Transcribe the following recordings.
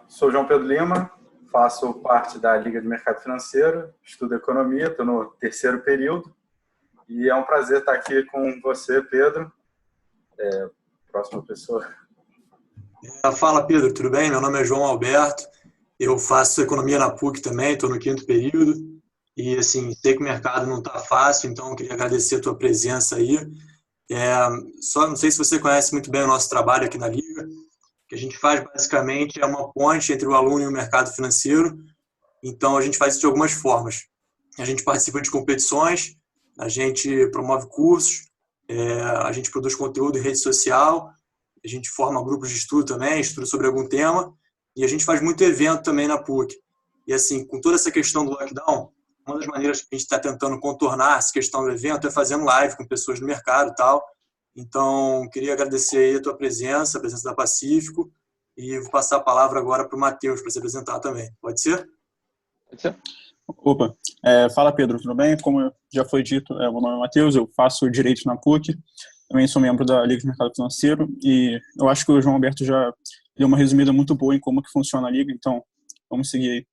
Sou João Pedro Lima, faço parte da Liga de Mercado Financeiro, estudo economia, estou no terceiro período e é um prazer estar aqui com você, Pedro. Próxima pessoa. Fala, Pedro, tudo bem? Meu nome é João Alberto, eu faço economia na PUC também, estou no quinto período e, assim, sei que o mercado não está fácil, então eu queria agradecer a tua presença aí. Só não sei se você conhece muito bem o nosso trabalho aqui na Liga. O que a gente faz basicamente é uma ponte entre o aluno e o mercado financeiro. Então a gente faz isso de algumas formas. A gente participa de competições, a gente promove cursos, a gente produz conteúdo em rede social, a gente forma grupos de estudo também, estuda sobre algum tema, e a gente faz muito evento também na PUC. E assim, com toda essa questão do lockdown, uma das maneiras que a gente está tentando contornar essa questão do evento é fazendo live com pessoas do mercado e tal. Então, queria agradecer aí a tua presença, a presença da Pacífico, e vou passar a palavra agora para o Matheus, para se apresentar também. Pode ser? Pode ser. Opa, fala Pedro, tudo bem? Como já foi dito, meu nome é Matheus, eu faço Direito na PUC, também sou membro da Liga de Mercado Financeiro, e eu acho que o João Alberto já deu uma resumida muito boa em como que funciona a Liga, então vamos seguir aí.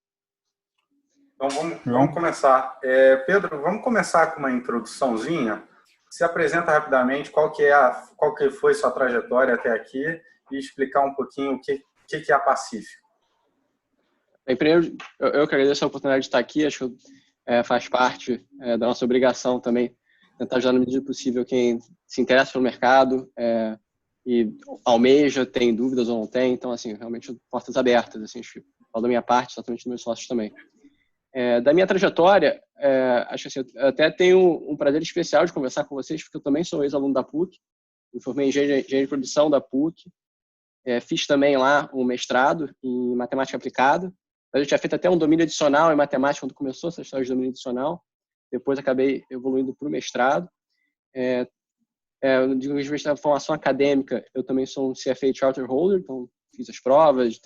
Então vamos começar. Pedro, vamos começar com uma introduçãozinha. Se apresenta rapidamente qual que foi sua trajetória até aqui e explicar um pouquinho o que é a Pacífico. Bem, primeiro, eu que agradeço a oportunidade de estar aqui, acho que faz parte da nossa obrigação também tentar ajudar na medida do possível quem se interessa pelo mercado e almeja, tem dúvidas ou não tem, então, assim, realmente portas abertas, assim, falo da minha parte, exatamente dos meus sócios também. Da minha trajetória, acho que assim, eu até tenho um prazer especial de conversar com vocês, porque eu também sou ex-aluno da PUC, me formei em engenharia de produção da PUC, fiz também lá um mestrado em matemática aplicada, mas eu tinha feito até um domínio adicional em matemática quando começou essa história de domínio adicional, depois acabei evoluindo para o mestrado. Eu digo que na formação acadêmica, eu também sou um CFA Charter Holder, então fiz as provas,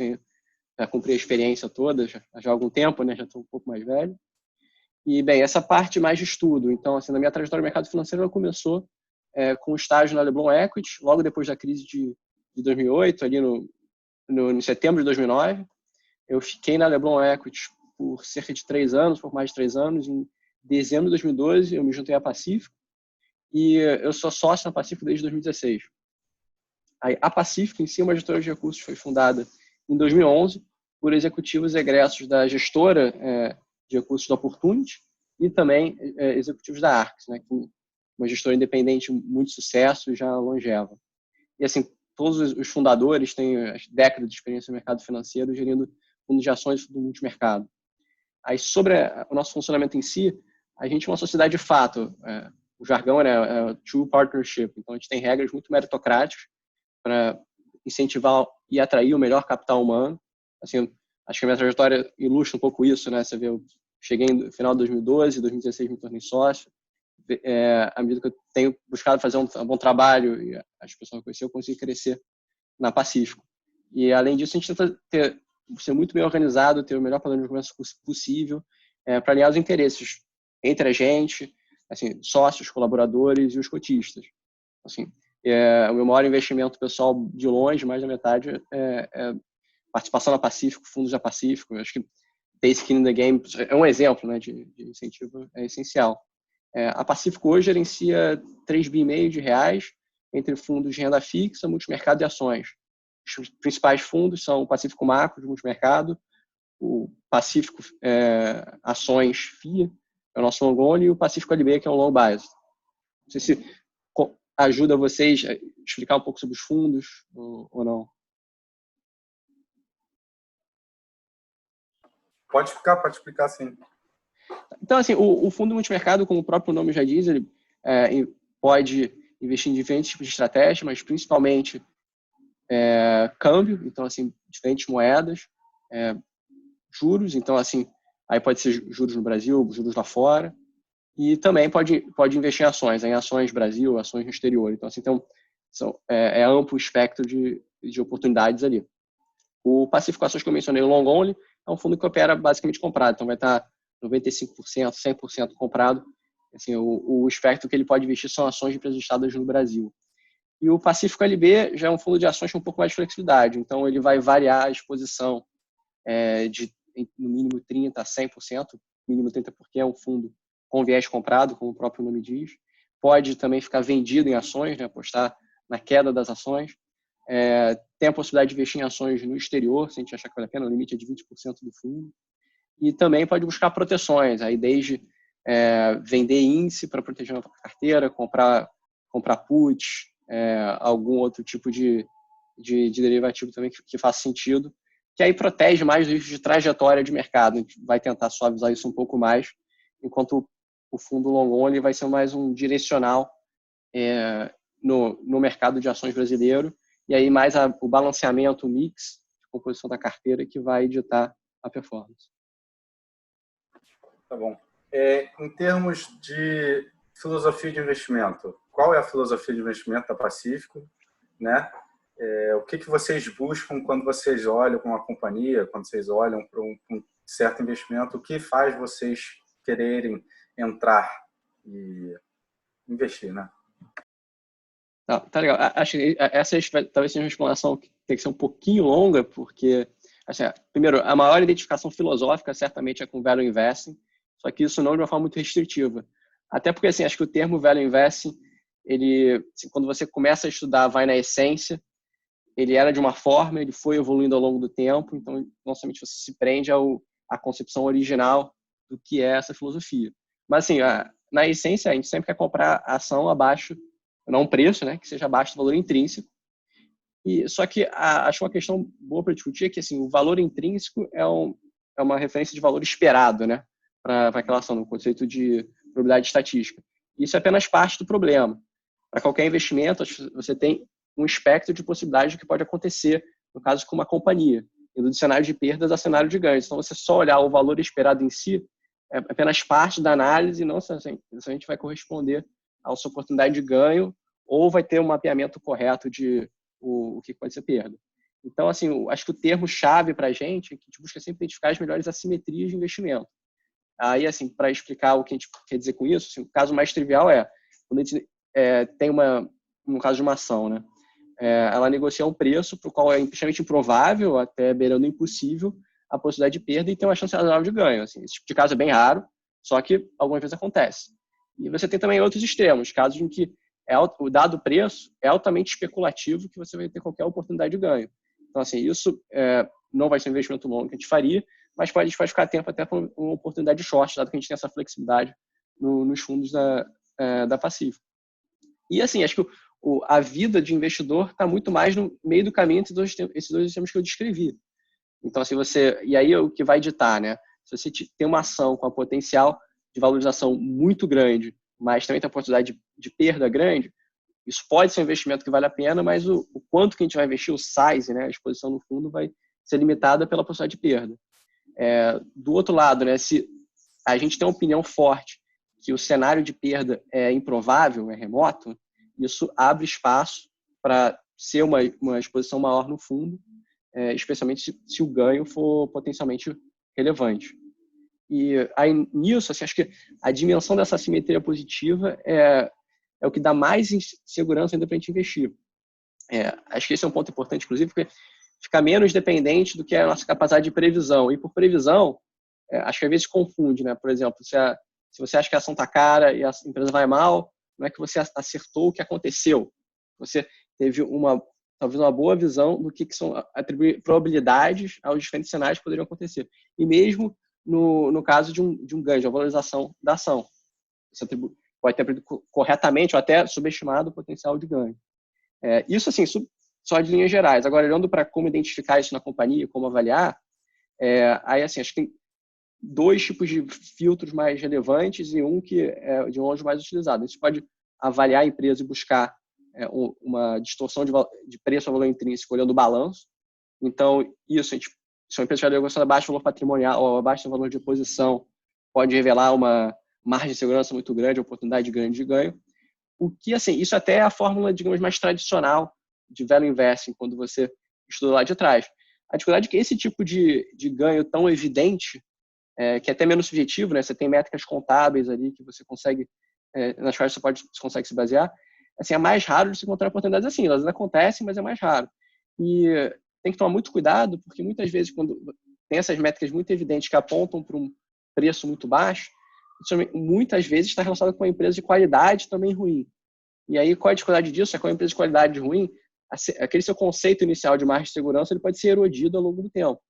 já cumpri a experiência toda, já há algum tempo, né? Já estou um pouco mais velho. E, bem, essa parte mais de estudo. Então, assim, na minha trajetória no mercado financeiro, ela começou com um estágio na Leblon Equity, logo depois da crise de 2008, ali no setembro de 2009. Eu fiquei na Leblon Equity por cerca de 3 anos, por mais de 3 anos. Em dezembro de 2012, eu me juntei à Pacífico e eu sou sócio na Pacífico desde 2016. A Pacífico, em si, uma gestora de recursos, foi fundada em 2011 por executivos egressos da gestora de recursos da Opportunity e também executivos da Arx, né, que é uma gestora independente muito sucesso e já longeva. E, assim, todos os fundadores têm décadas de experiência no mercado financeiro gerindo fundos de ações do multimercado. Aí, sobre o nosso funcionamento em si, a gente é uma sociedade de fato. O jargão é true partnership. Então, a gente tem regras muito meritocráticas para incentivar e atrair o melhor capital humano. Assim, acho que a minha trajetória ilustra um pouco isso, né? Você vê, eu cheguei no final de 2012, 2016 me tornei sócio. À medida que eu tenho buscado fazer um bom trabalho e as pessoas que eu conheci, eu consegui crescer na Pacífico. E, além disso, a gente tenta ser muito bem organizado, ter o melhor planejamento possível para alinhar os interesses entre a gente, assim, sócios, colaboradores e os cotistas. Assim, o meu maior investimento pessoal, de longe, mais da metade, é participação na Pacífico, fundos da Pacífico. Eu acho que ter skin in the game é um exemplo, né, de incentivo, é essencial. A Pacífico hoje gerencia 3,5 bilhões de reais entre fundos de renda fixa, multimercado e ações. Os principais fundos são o Pacífico Macro, de multimercado, o Pacífico Ações FIA, é o nosso long only, e o Pacífico LB, que é um long bias. Não sei se ajuda vocês a explicar um pouco sobre os fundos ou não. Pode explicar sim. Então, assim, o fundo multimercado, como o próprio nome já diz, ele pode investir em diferentes tipos de estratégia, mas principalmente câmbio, então, assim, diferentes moedas, juros, então, assim, aí pode ser juros no Brasil, juros lá fora, e também pode investir em ações Brasil, ações no exterior. Então, assim, é amplo o espectro de oportunidades ali. O Pacífico Ações que eu mencionei, o Long Only, é um fundo que opera basicamente comprado, então vai estar 95%, 100% comprado. Assim, o espectro que ele pode investir são ações de empresas listadas no Brasil. E o Pacífico LB já é um fundo de ações com um pouco mais de flexibilidade, então ele vai variar a exposição de no mínimo 30% a 100%, mínimo 30% porque é um fundo com viés comprado, como o próprio nome diz. Pode também ficar vendido em ações, né, apostar na queda das ações. Tem a possibilidade de investir em ações no exterior, se a gente achar que vale a pena, o limite é de 20% do fundo. E também pode buscar proteções, aí desde vender índice para proteger a carteira, comprar puts, algum outro tipo de derivativo também que faça sentido, que aí protege mais o risco de trajetória de mercado. A gente vai tentar suavizar isso um pouco mais, enquanto o fundo long only vai ser mais um direcional no mercado de ações brasileiro, e aí mais o balanceamento, o mix de composição da carteira que vai ditar a performance. Tá bom. Em termos de filosofia de investimento, qual é a filosofia de investimento da Pacífico, né? O que vocês buscam quando vocês olham para uma companhia, quando vocês olham para um certo investimento, o que faz vocês quererem entrar e investir, né? Tá legal. Acho que essa talvez seja uma explanação que tem que ser um pouquinho longa, porque, assim, primeiro, a maior identificação filosófica certamente é com Value Investing, só que isso não de uma forma muito restritiva. Até porque, assim, acho que o termo Value Investing, ele, assim, quando você começa a estudar, vai na essência, ele era de uma forma, ele foi evoluindo ao longo do tempo, então, não somente você se prende à concepção original do que é essa filosofia. Mas, assim, na essência, a gente sempre quer comprar ação abaixo, não um preço, né, que seja abaixo do valor intrínseco. Só que acho uma questão boa para discutir é que, assim, o valor intrínseco é uma referência de valor esperado, né, para aquela ação, no conceito de probabilidade estatística. Isso é apenas parte do problema. Para qualquer investimento, você tem um espectro de possibilidades do que pode acontecer, no caso com uma companhia, indo de cenário de perdas a cenário de ganhos. Então, você só olhar o valor esperado em si é apenas parte da análise, não se a gente vai corresponder à sua oportunidade de ganho ou vai ter um mapeamento correto de o que pode ser perda. Então, assim, acho que o termo-chave para a gente é que a gente busca sempre identificar as melhores assimetrias de investimento. Aí, assim, para explicar o que a gente quer dizer com isso, assim, o caso mais trivial é quando a gente tem no caso de uma ação, né? Ela negocia um preço para o qual é extremamente improvável, até beirando impossível, a possibilidade de perda e tem uma chance razoável de ganho. Assim, esse tipo de caso é bem raro, só que algumas vezes acontece. E você tem também outros extremos, casos em que o dado preço é altamente especulativo que você vai ter qualquer oportunidade de ganho. Então, assim, isso não vai ser um investimento longo que a gente faria, mas a gente pode ficar atento até para uma oportunidade de short, dado que a gente tem essa flexibilidade nos fundos da Pacífico. E, assim, acho que a vida de investidor está muito mais no meio do caminho entre esses dois extremos que eu descrevi. Então, se e aí o que vai ditar, né? Se você tem uma ação com a potencial de valorização muito grande, mas também tem a oportunidade de perda grande, isso pode ser um investimento que vale a pena, mas o quanto que a gente vai investir, o size, né, a exposição no fundo vai ser limitada pela possibilidade de perda. Do outro lado, né, se a gente tem uma opinião forte que o cenário de perda é improvável, é remoto, isso abre espaço para ser uma exposição maior no fundo, especialmente se o ganho for potencialmente relevante. E aí, nisso, assim, acho que a dimensão dessa assimetria positiva é o que dá mais segurança ainda para a gente investir. Acho que esse é um ponto importante, inclusive, porque fica menos dependente do que é a nossa capacidade de previsão. E por previsão, acho que às vezes confunde, né? Por exemplo, se você acha que a ação está cara e a empresa vai mal, não é que você acertou o que aconteceu. Você teve talvez uma boa visão do que são atribuir probabilidades aos diferentes cenários que poderiam acontecer. E mesmo no caso de um ganho, de uma valorização da ação. Você pode ter atribuído corretamente ou até subestimado o potencial de ganho. Isso, assim, só de linhas gerais. Agora, olhando para como identificar isso na companhia, como avaliar, aí, assim, acho que tem dois tipos de filtros mais relevantes e um que é de longe mais utilizado. A gente pode avaliar a empresa e buscar uma distorção de preço a valor intrínseco olhando o balanço. Então, se uma empresa estiver negociando abaixo do valor patrimonial ou abaixo do valor de posição, pode revelar uma margem de segurança muito grande, oportunidade grande de ganho. O que, assim, isso até é a fórmula, digamos, mais tradicional de value investing, quando você estuda lá de trás. A dificuldade é que esse tipo de ganho tão evidente, que é até menos subjetivo, né? Você tem métricas contábeis ali que você consegue, nas quais você consegue se basear, assim, é mais raro de se encontrar oportunidades assim. Elas acontecem, mas é mais raro. E tem que tomar muito cuidado, porque muitas vezes, quando tem essas métricas muito evidentes que apontam para um preço muito baixo, isso muitas vezes está relacionado com uma empresa de qualidade também ruim. E aí, qual a dificuldade disso? É que uma empresa de qualidade ruim, aquele seu conceito inicial de margem de segurança, ele pode ser erodido ao longo do tempo.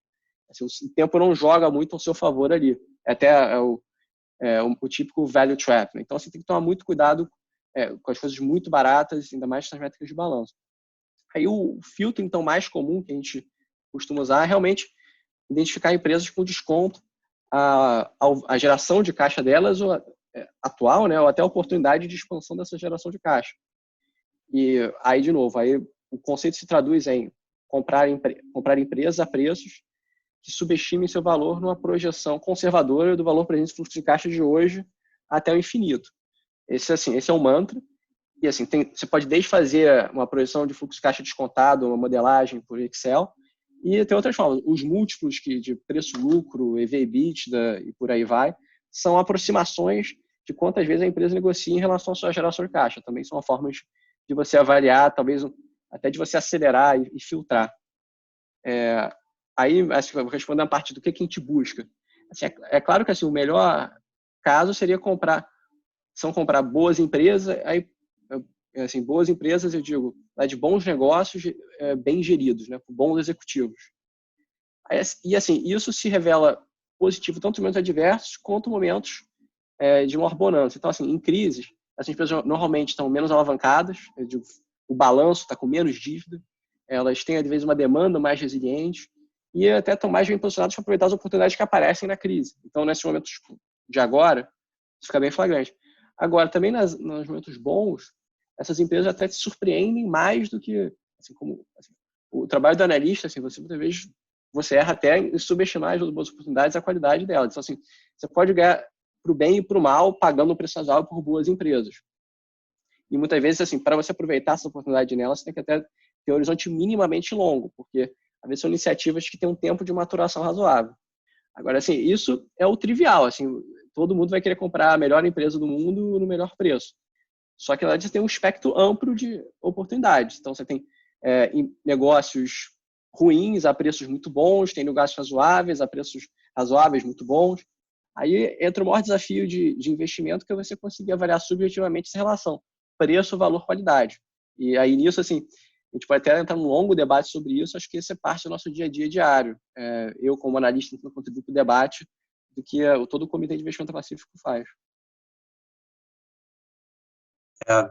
Assim, o tempo não joga muito ao seu favor ali. Até o típico value trap. Né? Então, você tem que tomar muito cuidado com as coisas muito baratas, ainda mais nas métricas de balanço. Aí, o filtro, então, mais comum que a gente costuma usar é realmente identificar empresas com desconto, a geração de caixa delas ou atual, né, ou até a oportunidade de expansão dessa geração de caixa. E aí, de novo, aí o conceito se traduz em comprar empresas a preços que subestimem seu valor numa projeção conservadora do valor presente no fluxo de caixa de hoje até o infinito. Esse é um mantra. E assim, você pode desde fazer uma projeção de fluxo de caixa descontado, uma modelagem por Excel, e tem outras formas. Os múltiplos de preço-lucro, EV/EBITDA e por aí vai, são aproximações de quantas vezes a empresa negocia em relação à sua geração de caixa. Também são formas de você avaliar, talvez até de você acelerar e filtrar. Aí, assim, eu vou responder a parte do que a gente busca. Assim, é claro que assim, o melhor caso seria comprar boas empresas. Aí, assim, boas empresas, eu digo, de bons negócios bem geridos, né, com bons executivos. E assim, isso se revela positivo tanto em momentos adversos quanto em momentos de maior bonança. Então, assim, em crises, essas empresas normalmente estão menos alavancadas, eu digo, o balanço está com menos dívida, elas têm, às vezes, uma demanda mais resiliente e até estão mais bem posicionadas para aproveitar as oportunidades que aparecem na crise. Então, nesses momentos de agora, isso fica bem flagrante. Agora, também nos momentos bons, essas empresas até te surpreendem mais do que o trabalho do analista. Assim, você muitas vezes erra até em subestimar as boas oportunidades, a qualidade delas. Então, assim, você pode ganhar para o bem e para o mal pagando um preço razoável por boas empresas. E muitas vezes, assim, para você aproveitar essa oportunidade nelas, você tem que até ter um horizonte minimamente longo, porque às vezes são iniciativas que têm um tempo de maturação razoável. Agora, assim, isso é o trivial. Assim, todo mundo vai querer comprar a melhor empresa do mundo no melhor preço. Só que lá você tem um espectro amplo de oportunidades. Então, você tem negócios ruins a preços muito bons, tem negócios razoáveis a preços razoáveis muito bons. Aí entra o maior desafio de investimento, que é você conseguir avaliar subjetivamente essa relação preço, valor, qualidade. E aí nisso, assim, a gente pode até entrar num longo debate sobre isso. Acho que isso é parte do nosso dia a dia diário. Eu, como analista, tentando contribuir para o debate do que todo o Comitê de Investimento Pacífico faz.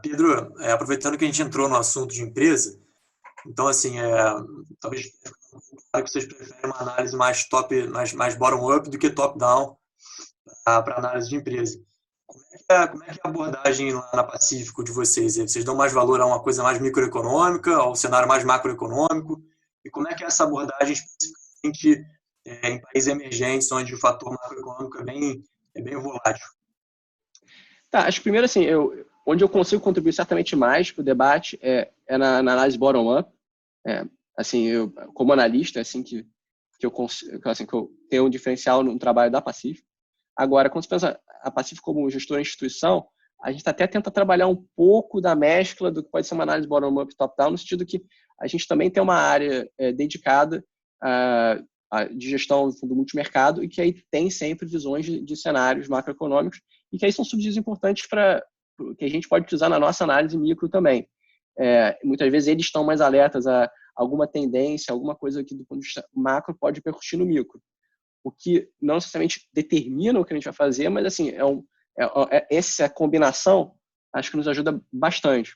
Pedro, aproveitando que a gente entrou no assunto de empresa, então, assim, talvez claro que vocês preferem uma análise mais mais bottom-up do que top-down para análise de empresa. Como é que é a abordagem lá na Pacífico de vocês? Vocês dão mais valor a uma coisa mais microeconômica, ao cenário mais macroeconômico? E como é que é essa abordagem especificamente em países emergentes, onde o fator macroeconômico é bem volátil? Tá, acho que primeiro, assim, onde eu consigo contribuir certamente mais para o debate é na análise bottom-up. Assim, eu, como analista, assim que eu tenho um diferencial no trabalho da Pacífico. Agora, quando você pensa a Pacífico como gestora de instituição, a gente até tenta trabalhar um pouco da mescla do que pode ser uma análise bottom-up e top-down, no sentido que a gente também tem uma área dedicada de gestão do fundo multimercado e que aí tem sempre visões de cenários macroeconômicos e que aí são subsídios importantes que a gente pode utilizar na nossa análise micro também. Muitas vezes eles estão mais alertas a alguma tendência, alguma coisa que do ponto de vista macro pode repercutir no micro. O que não necessariamente determina o que a gente vai fazer, mas assim, essa combinação acho que nos ajuda bastante.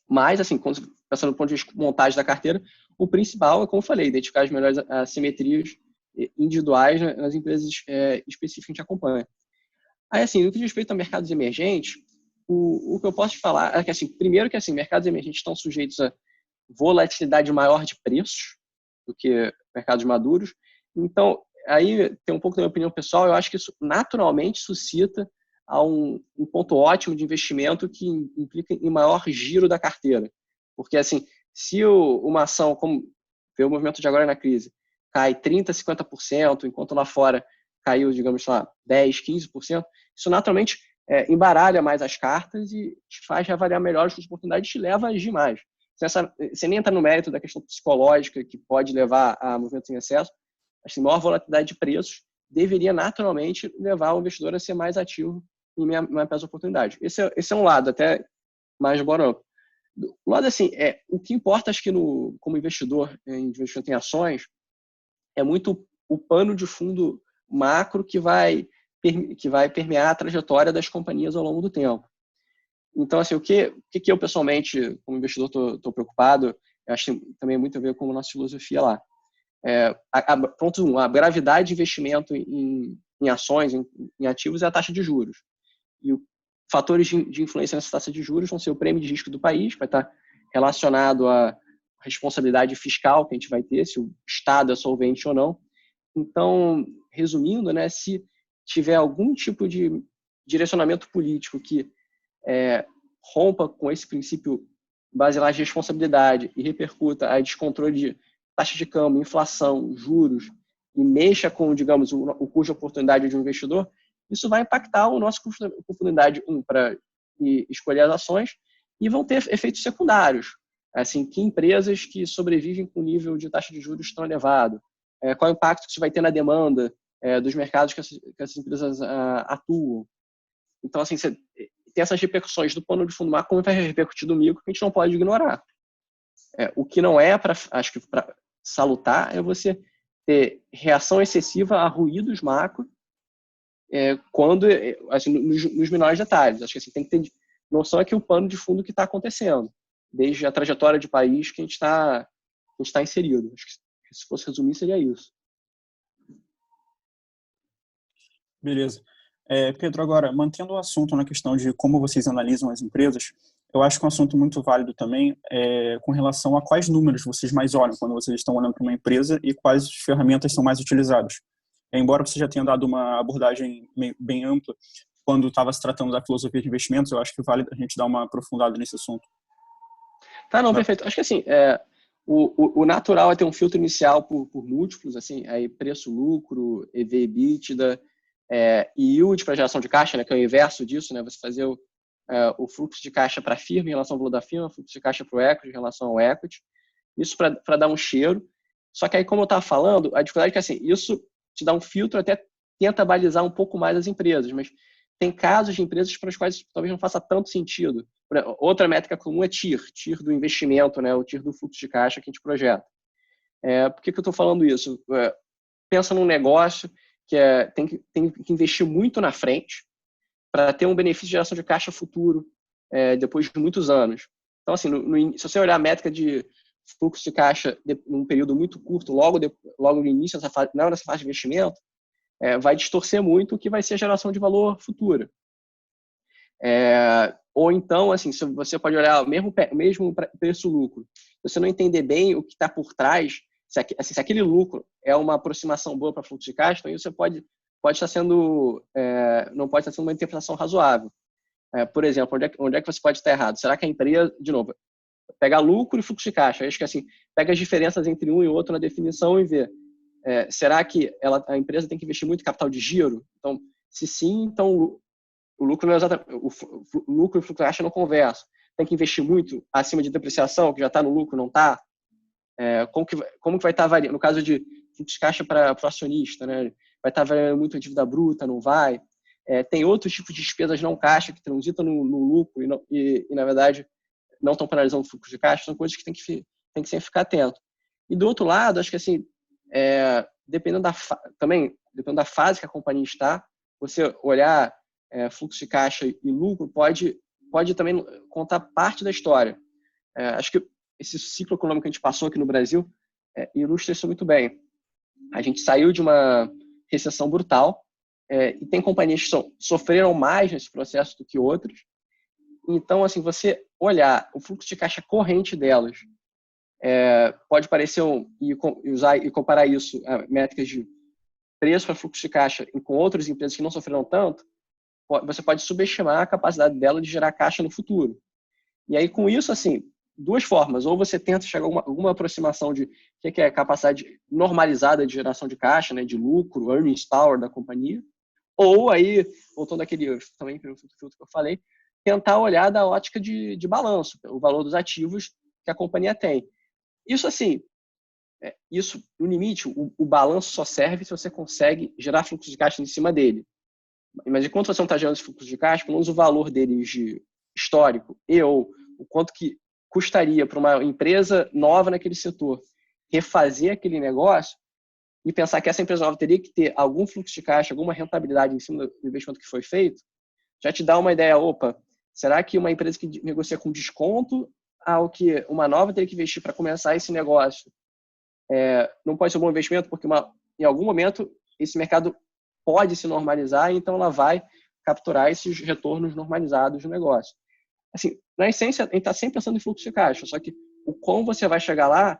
Mas, assim, pensando no ponto de vista de montagem da carteira, o principal é, como eu falei, identificar as melhores assimetrias individuais nas empresas específicas que a gente acompanha. Aí, assim, no que diz respeito a mercados emergentes, o que eu posso te falar é que, assim, primeiro que, assim, mercados emergentes estão sujeitos a volatilidade maior de preços do que mercados maduros. Então, aí tem um pouco da minha opinião pessoal, eu acho que isso naturalmente suscita a um ponto ótimo de investimento que implica em maior giro da carteira. Porque, assim, se uma ação, como vê o movimento de agora na crise, cai 30%, 50%, enquanto lá fora caiu, digamos lá, 10%, 15%, isso naturalmente embaralha mais as cartas e te faz reavaliar melhor as oportunidades e te leva a agir mais. Você nem entra no mérito da questão psicológica que pode levar a movimentos em excesso, assim, maior volatilidade de preços deveria naturalmente levar o investidor a ser mais ativo em mapear as oportunidades. Esse é um lado, até mais bottom-up. O lado, assim, o que importa, acho que como investidor em investimento em ações, é muito o pano de fundo macro que vai permear a trajetória das companhias ao longo do tempo. Então, assim, o que eu, pessoalmente, como investidor, estou preocupado, eu acho que também é muito a ver com a nossa filosofia lá. Ponto 1, a gravidade de investimento em ações, em ativos, é a taxa de juros. E fatores de influência nessa taxa de juros vão ser o prêmio de risco do país, que vai estar relacionado à responsabilidade fiscal que a gente vai ter, se o Estado é solvente ou não. Então, resumindo, né, se tiver algum tipo de direcionamento político que rompa com esse princípio basilar de responsabilidade e repercuta a descontrole de taxa de câmbio, inflação, juros, e mexa com, digamos, o custo de oportunidade de um investidor, isso vai impactar o nosso custo de oportunidade, para escolher as ações, e vão ter efeitos secundários. Assim, que empresas que sobrevivem com nível de taxa de juros tão elevado, qual é o impacto que isso vai ter na demanda dos mercados que essas empresas atuam. Então, assim, você tem essas repercussões do pano de fundo macro, como vai repercutir do micro, que a gente não pode ignorar. O que não acho que para salutar é você ter reação excessiva a ruídos macro quando, assim, nos menores detalhes. Acho que assim, tem que ter noção que o pano de fundo que está acontecendo, desde a trajetória de país que a gente está inserido. Acho que se fosse resumir, seria isso. Beleza. Pedro, agora, mantendo o assunto na questão de como vocês analisam as empresas, eu acho que um assunto muito válido também com relação a quais números vocês mais olham quando vocês estão olhando para uma empresa e quais ferramentas são mais utilizadas. Embora você já tenha dado uma abordagem bem ampla quando estava se tratando da filosofia de investimentos, eu acho que vale a gente dar uma aprofundada nesse assunto. Tá, não, perfeito. Acho que assim, o natural é ter um filtro inicial por múltiplos, assim, aí preço-lucro, EV/EBITDA, e yield para geração de caixa, né, que é o inverso disso, né, você fazer o fluxo de caixa para a firma em relação ao valor da firma, o fluxo de caixa para o equity em relação ao equity, isso para dar um cheiro. Só que aí, como eu estava falando, a dificuldade é que assim, isso te dá um filtro, até tenta balizar um pouco mais as empresas, mas tem casos de empresas para as quais talvez não faça tanto sentido. Outra métrica comum é TIR do investimento, né, o TIR do fluxo de caixa que a gente projeta. Por que eu estou falando isso? Pensa num negócio que tem que investir muito na frente para ter um benefício de geração de caixa futuro depois de muitos anos. Então, assim, se você olhar a métrica de fluxo de caixa num período muito curto, logo no início dessa fase, não nessa fase de investimento, vai distorcer muito o que vai ser a geração de valor futura. Ou então, assim, se você pode olhar o mesmo preço-lucro, se você não entender bem o que está por trás, se aquele lucro é uma aproximação boa para fluxo de caixa, então isso você pode estar sendo, não pode estar sendo uma interpretação razoável. Por exemplo, onde é que você pode estar errado? Será que a empresa, de novo, pega lucro e fluxo de caixa? Acho que assim, pega as diferenças entre um e outro na definição e vê. Será que a empresa tem que investir muito em capital de giro? Então, se sim, então o lucro não é exatamente, o lucro e o fluxo de caixa não conversam. Tem que investir muito acima de depreciação, que já está no lucro, não está? Como que vai estar variando? No caso de fluxo de caixa para o acionista, né? Vai estar variando muito a dívida bruta, não vai? Tem outros tipos de despesas não caixa que transitam no lucro e, na verdade, não estão penalizando o fluxo de caixa. São coisas que tem que sempre ficar atento. E do outro lado, acho que assim, dependendo da fase que a companhia está, você olhar fluxo de caixa e lucro pode também contar parte da história. Acho que esse ciclo econômico que a gente passou aqui no Brasil ilustra isso muito bem. A gente saiu de uma recessão brutal e tem companhias que sofreram mais nesse processo do que outras. Então, assim, você olhar o fluxo de caixa corrente delas pode parecer e comparar isso a métricas de preço para fluxo de caixa com outras empresas que não sofreram tanto, você pode subestimar a capacidade dela de gerar caixa no futuro. E aí, com isso, assim, duas formas. Ou você tenta chegar a alguma aproximação de o que é a capacidade normalizada de geração de caixa, né, de lucro, earnings power da companhia. Ou aí, voltando àquele também pelo filtro que eu falei, tentar olhar da ótica de balanço, o valor dos ativos que a companhia tem. Isso, assim, isso, no limite, o balanço só serve se você consegue gerar fluxo de caixa em cima dele. Mas enquanto você não está gerando esse fluxo de caixa, pelo menos o valor deles de histórico ou o quanto que custaria para uma empresa nova naquele setor refazer aquele negócio e pensar que essa empresa nova teria que ter algum fluxo de caixa, alguma rentabilidade em cima do investimento que foi feito, já te dá uma ideia, opa, será que uma empresa que negocia com desconto ao que uma nova teria que investir para começar esse negócio não pode ser um bom investimento, porque em algum momento esse mercado pode se normalizar, então ela vai capturar esses retornos normalizados do negócio. Assim, na essência, a gente está sempre pensando em fluxo de caixa, só que o como você vai chegar lá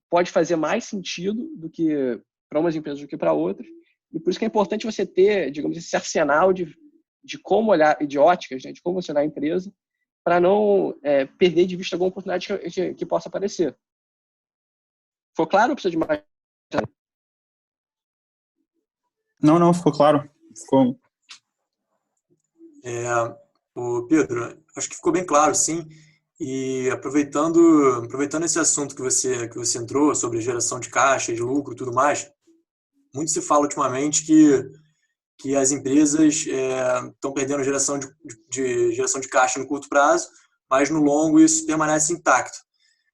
pode fazer mais sentido do que para umas empresas do que para outras, e por isso que é importante você ter, digamos, esse arsenal de como olhar, de óticas, né, de como você olhar a empresa, para não perder de vista alguma oportunidade que possa aparecer. Ficou claro ou precisa de mais? Não, ficou claro. Ficou... Pedro, acho que ficou bem claro, sim. E aproveitando esse assunto que você entrou sobre geração de caixa, de lucro e tudo mais, muito se fala ultimamente que as empresas estão perdendo geração de caixa no curto prazo, mas no longo isso permanece intacto.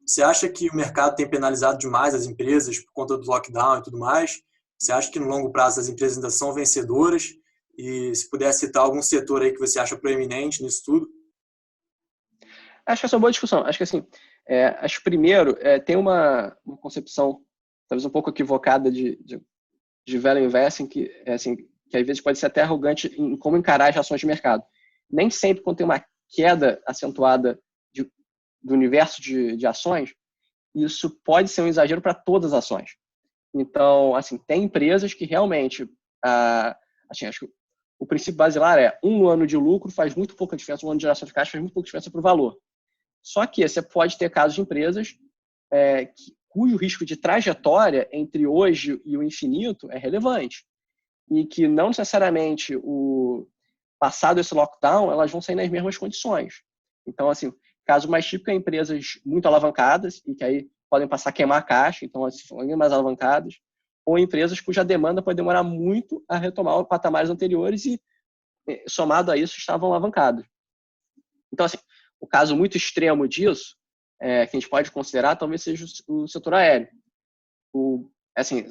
Você acha que o mercado tem penalizado demais as empresas por conta do lockdown e tudo mais? Você acha que no longo prazo as empresas ainda são vencedoras? E se puder citar algum setor aí que você acha proeminente nisso tudo? Acho que essa é uma boa discussão. Acho que assim, acho que primeiro tem uma concepção talvez um pouco equivocada de value investing que às vezes pode ser até arrogante em como encarar as ações de mercado. Nem sempre quando tem uma queda acentuada do universo de ações, isso pode ser um exagero para todas as ações. Então, assim, tem empresas que realmente, acho que o princípio basilar um ano de lucro faz muito pouca diferença, um ano de geração de caixa faz muito pouca diferença para o valor. Só que você pode ter casos de empresas cujo risco de trajetória entre hoje e o infinito é relevante e que não necessariamente passado esse lockdown, elas vão sair nas mesmas condições. Então, assim, caso mais típico é empresas muito alavancadas e que aí podem passar a queimar a caixa, então assim, ainda mais alavancadas, ou empresas cuja demanda pode demorar muito a retomar os patamares anteriores e, somado a isso, estavam alavancados. Então, assim, o caso muito extremo disso, que a gente pode considerar, talvez seja o setor aéreo. Assim,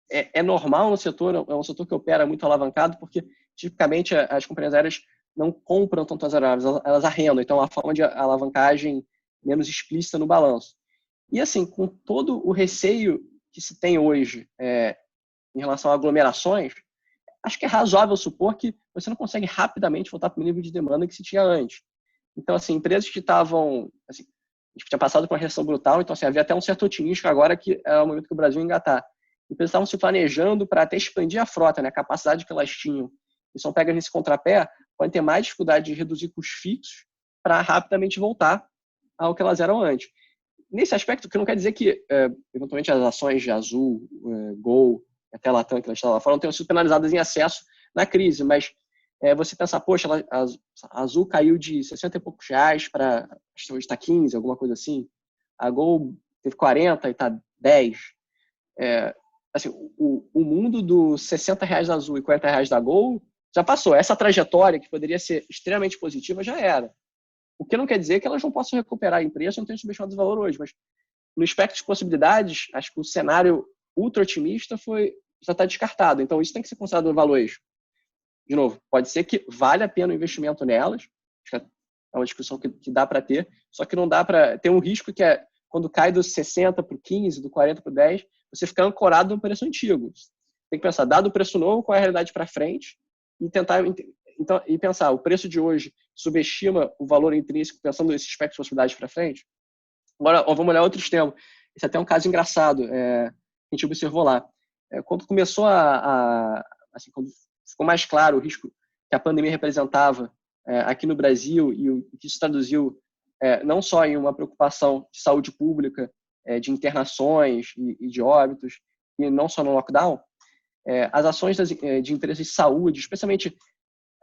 é normal no setor, é um setor que opera muito alavancado, porque tipicamente as companhias aéreas não compram tanto as aeronaves, elas arrendam, então é uma forma de alavancagem menos explícita no balanço. E assim, com todo o receio que se tem hoje em relação a aglomerações, acho que é razoável supor que você não consegue rapidamente voltar para o nível de demanda que se tinha antes. Então, assim, empresas que estavam... Assim, a gente tinha passado por uma recessão brutal, então assim, havia até um certo otimismo agora que é o momento que o Brasil ia engatar. Empresas estavam se planejando para até expandir a frota, né, a capacidade que elas tinham. E são pegas nesse contrapé, podem ter mais dificuldade de reduzir custos fixos para rapidamente voltar ao que elas eram antes. Nesse aspecto, que não quer dizer que, eventualmente, as ações de Azul, Gol, até Latam, que elas estavam lá fora, não tenham sido penalizadas em excesso na crise, mas você pensar, poxa, a Azul caiu de 60 e poucos reais para, acho que hoje está 15, alguma coisa assim. A Gol teve 40 e está 10. Assim, o mundo dos 60 reais da Azul e 40 reais da Gol já passou. Essa trajetória, que poderia ser extremamente positiva, já era. O que não quer dizer que elas não possam recuperar a empresa e não tenham subestimado o valor hoje. Mas, no espectro de possibilidades, acho que o cenário ultra otimista já está descartado. Então, isso tem que ser considerado no valuation. De novo, pode ser que vale a pena o investimento nelas. Acho que é uma discussão que dá para ter. Só que não dá para ter um risco que quando cai dos 60 para o 15, do 40 para o 10, você fica ancorado no preço antigo. Tem que pensar, dado o preço novo, qual é a realidade para frente e pensar, o preço de hoje subestima o valor intrínseco, pensando nesse espectro de possibilidades para frente. Agora, vamos olhar outro extremo. Esse é até um caso engraçado, que a gente observou lá. Quando começou assim, quando ficou mais claro o risco que a pandemia representava aqui no Brasil e o que isso traduziu não só em uma preocupação de saúde pública, de internações e de óbitos, e não só no lockdown, as ações de empresas de saúde, especialmente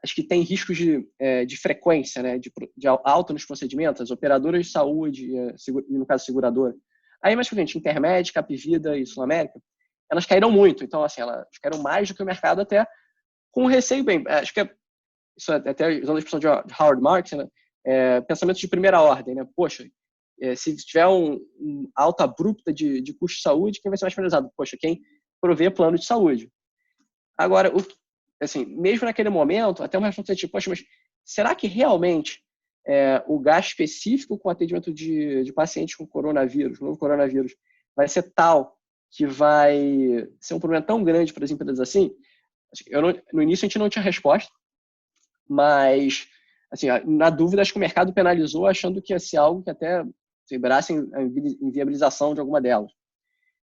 as que têm riscos de frequência, né, de alta nos procedimentos, as operadoras de saúde, e no caso seguradora, Aí, mais pra frente, Intermed, Capvida e Sul América, elas caíram muito. Então, assim, elas caíram mais do que o mercado, até com receio bem. Acho que isso até usando a expressão de Howard Marks, né? Pensamento de primeira ordem, né? Poxa, se tiver um alta abrupta de custo de saúde, quem vai ser mais penalizado? Poxa, quem provê plano de saúde. Agora, assim, mesmo naquele momento, até uma resposta tipo, poxa, mas será que realmente o gasto específico com atendimento de pacientes com coronavírus, novo coronavírus, vai ser tal que vai ser um problema tão grande para as empresas assim? No início a gente não tinha resposta, mas, assim, na dúvida, acho que o mercado penalizou achando que ia ser algo que até vibrasse a inviabilização de alguma delas.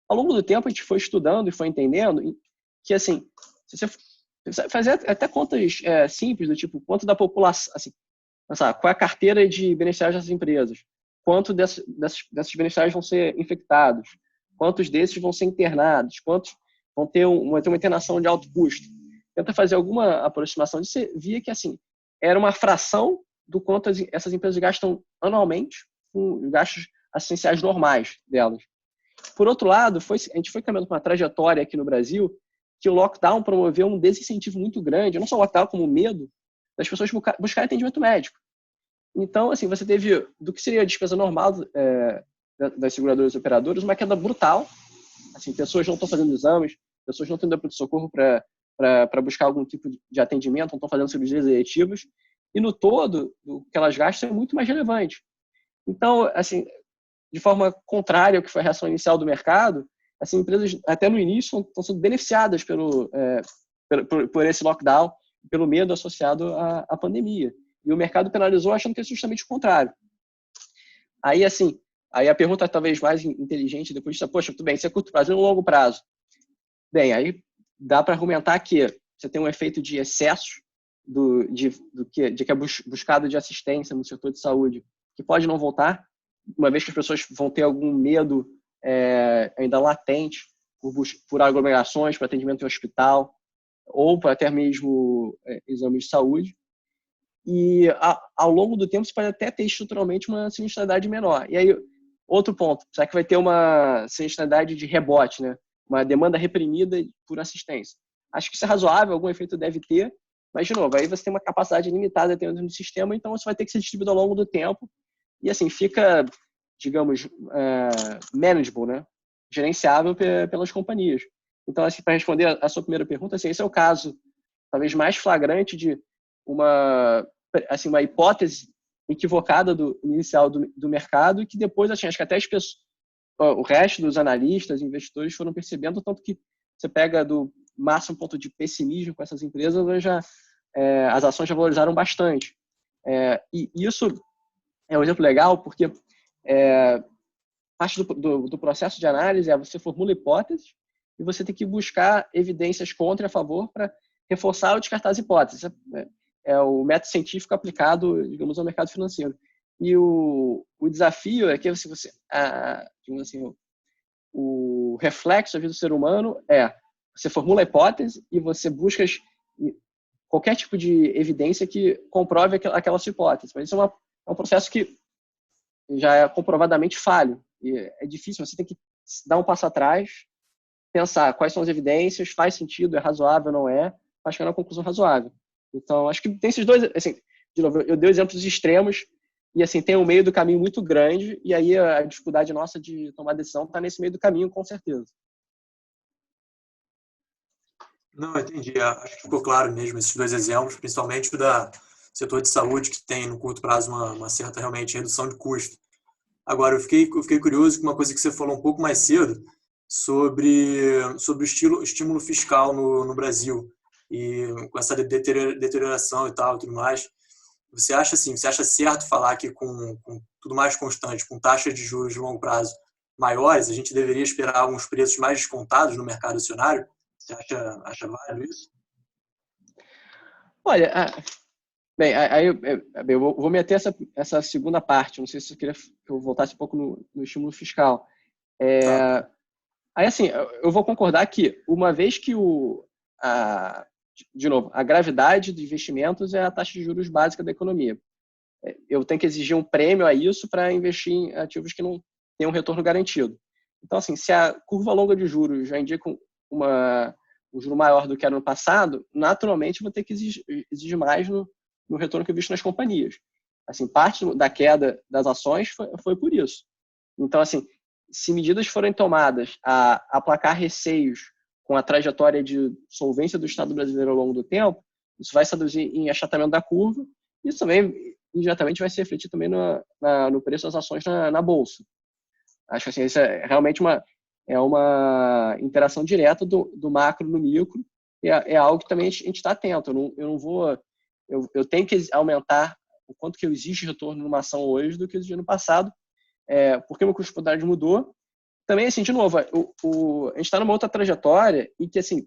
Ao longo do tempo, a gente foi estudando e foi entendendo que, assim, se você fazer até contas simples, do tipo, quanto da população, assim, pensar, qual é a carteira de beneficiários dessas empresas, quanto desses beneficiários vão ser infectados, quantos desses vão ser internados, quantos vão ter uma internação de alto custo. Tenta fazer alguma aproximação disso, você via que, assim, era uma fração do quanto essas empresas gastam anualmente com gastos assistenciais normais delas. Por outro lado, a gente foi caminhando com uma trajetória aqui no Brasil que o lockdown promoveu um desincentivo muito grande, não só o lockdown, como o medo das pessoas buscarem atendimento médico. Então, assim, você teve, do que seria a despesa normal das seguradoras e operadoras, uma queda brutal. Assim, pessoas não estão fazendo exames, pessoas não estão indo para o socorro para buscar algum tipo de atendimento, não estão fazendo cirurgias eletivas, e no todo, o que elas gastam é muito mais relevante. Então, assim, de forma contrária ao que foi a reação inicial do mercado, as empresas, até no início, estão sendo beneficiadas por esse lockdown, pelo medo associado à pandemia. E o mercado penalizou achando que é justamente o contrário. Aí, assim, a pergunta talvez mais inteligente depois disso, poxa, tudo bem, isso é curto prazo e no longo prazo. Bem, aí dá para argumentar que você tem um efeito de excesso de que é buscado de assistência no setor de saúde, que pode não voltar, uma vez que as pessoas vão ter algum medo ainda latente por aglomerações, para atendimento em hospital, ou para até mesmo exames de saúde. E ao longo do tempo você pode até ter estruturalmente uma sinistralidade menor. E aí, outro ponto, será que vai ter uma sinistralidade de rebote, né? Uma demanda reprimida por assistência? Acho que isso é razoável, algum efeito deve ter, mas, de novo, aí você tem uma capacidade limitada dentro do sistema, então isso vai ter que ser distribuído ao longo do tempo. E, assim, fica, digamos, manageable, né? Gerenciável pelas companhias. Então, assim, para responder a sua primeira pergunta, assim, esse é o caso, talvez, mais flagrante de uma hipótese equivocada inicial do mercado e que depois, assim, acho que até o resto dos analistas, investidores foram percebendo, tanto que você pega do máximo ponto de pessimismo com essas empresas, as ações já valorizaram bastante. E isso é um exemplo legal porque parte do processo de análise você formula hipóteses e você tem que buscar evidências contra e a favor para reforçar ou descartar as hipóteses. É o método científico aplicado, digamos, ao mercado financeiro. E o desafio é que digamos assim, o reflexo da vida do ser humano você formula a hipótese e você busca qualquer tipo de evidência que comprove aquela sua hipótese. Mas isso é um processo que já é comprovadamente falho. E é difícil, você tem que dar um passo atrás, pensar quais são as evidências, faz sentido, é razoável, não é, para chegar a uma conclusão razoável. Então, acho que tem esses dois, assim, de novo, eu dei exemplos extremos e, assim, tem um meio do caminho muito grande e aí a dificuldade nossa de tomar decisão está nesse meio do caminho, com certeza. Não, entendi. Acho que ficou claro mesmo esses dois exemplos, principalmente o da setor de saúde, que tem no curto prazo uma certa realmente redução de custo. Agora, eu fiquei curioso com uma coisa que você falou um pouco mais cedo sobre o estímulo fiscal no Brasil e com essa deterioração e tal, tudo mais. Você acha certo falar que com tudo mais constante, com taxas de juros de longo prazo maiores, a gente deveria esperar alguns preços mais descontados no mercado acionário? Você acha válido isso? Olha, bem, aí eu vou meter essa segunda parte. Não sei se você queria que eu voltasse um pouco no estímulo fiscal. Tá. Aí, assim, eu vou concordar que uma vez que de novo, a gravidade dos investimentos é a taxa de juros básica da economia. Eu tenho que exigir um prêmio a isso para investir em ativos que não tem um retorno garantido. Então, assim, se a curva longa de juros já indica um juro maior do que era no passado, naturalmente vou ter que exigir mais no retorno que eu visto nas companhias. Assim, parte da queda das ações foi por isso. Então, assim, se medidas forem tomadas a aplacar receios com a trajetória de solvência do Estado brasileiro ao longo do tempo, isso vai se traduzir em achatamento da curva. Isso também, indiretamente, vai se refletir também no preço das ações na Bolsa. Acho que assim, isso é realmente uma interação direta do macro no micro, e é algo que também a gente está atento. Eu tenho que aumentar o quanto que eu exijo de retorno numa ação hoje do que eu exigi no passado, porque o meu custo de oportunidade mudou. Também, assim, de novo, a gente está numa outra trajetória e que, assim,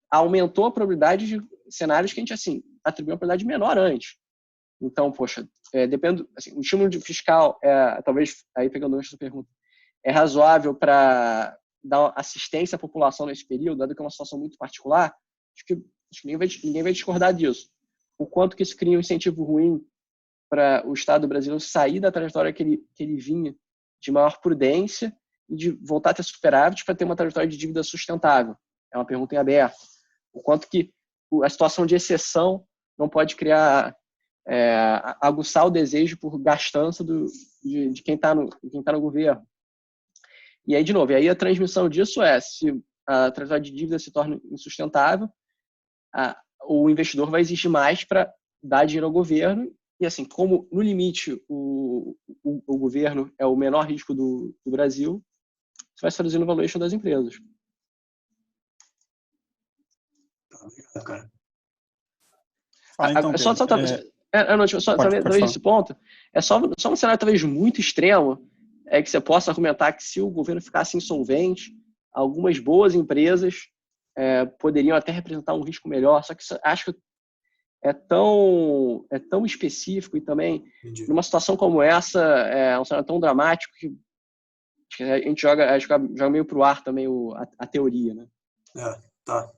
aumentou a probabilidade de cenários que a gente, assim, atribuiu uma probabilidade menor antes. Então, poxa, depende, assim, o estímulo fiscal, talvez, aí pegando a sua pergunta, é razoável para dar assistência à população nesse período, dado que é uma situação muito particular. Acho que ninguém vai discordar disso. O quanto que isso cria um incentivo ruim para o Estado brasileiro sair da trajetória que ele vinha de maior prudência e de voltar a ter superávit para ter uma trajetória de dívida sustentável. É uma pergunta em aberto. O quanto que a situação de exceção não pode criar, aguçar o desejo por gastança de quem está no governo. E aí, de novo, a transmissão disso se a trajetória de dívida se torna insustentável, o investidor vai exigir mais para dar dinheiro ao governo. E assim, como no limite o governo é o menor risco do Brasil, isso vai se traduzir no valuation das empresas. Obrigado, cara. Então, talvez esse ponto, só um cenário talvez muito extremo, que você possa argumentar que se o governo ficasse insolvente, algumas boas empresas poderiam até representar um risco melhor, só que acho que é tão específico e também, Entendi. numa situação como essa, é um cenário tão dramático que a gente joga meio pro ar também a teoria, né? Tá.